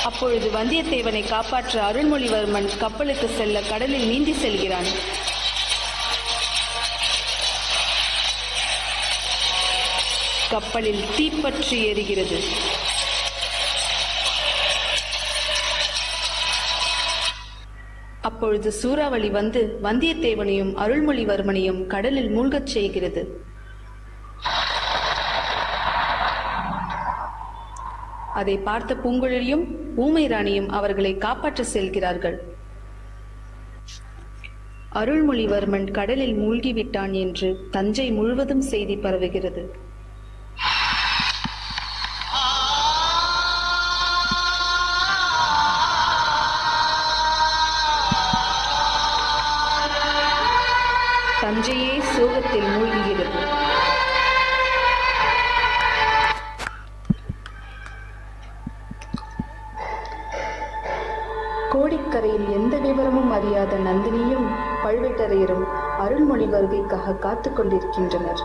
அப்பொழுது வந்தியத்தேவனை காப்பாற்ற அருள்மொழிவர்மன் கப்பலுக்கு செல்ல கடலில் நீந்தி செல்கிறான். கப்பலில் தீப்பற்றி எரிகிறது. அப்பொழுது சூறாவளி வந்து வந்தியத்தேவனையும் அருள்மொழிவர்மனையும் கடலில் மூழ்கச் செய்கிறது. அதை பார்த்த பூங்குழலியும் ஊமை ராணியும் அவர்களை காப்பாற்ற செல்கிறார்கள். அருள்மொழிவர்மன் கடலில் மூழ்கிவிட்டான் என்று தஞ்சை முழுவதும் செய்தி பரவுகிறது. தஞ்சையே சோகத்தில் மூழ்குகிறது. கோடிக்கரையில் எந்த விவரமும் அறியாத நந்தினியும் பழுவேட்டரையரும் அருள்மொழி வருகைக்காக காத்துக் கொண்டிருக்கின்றனர்.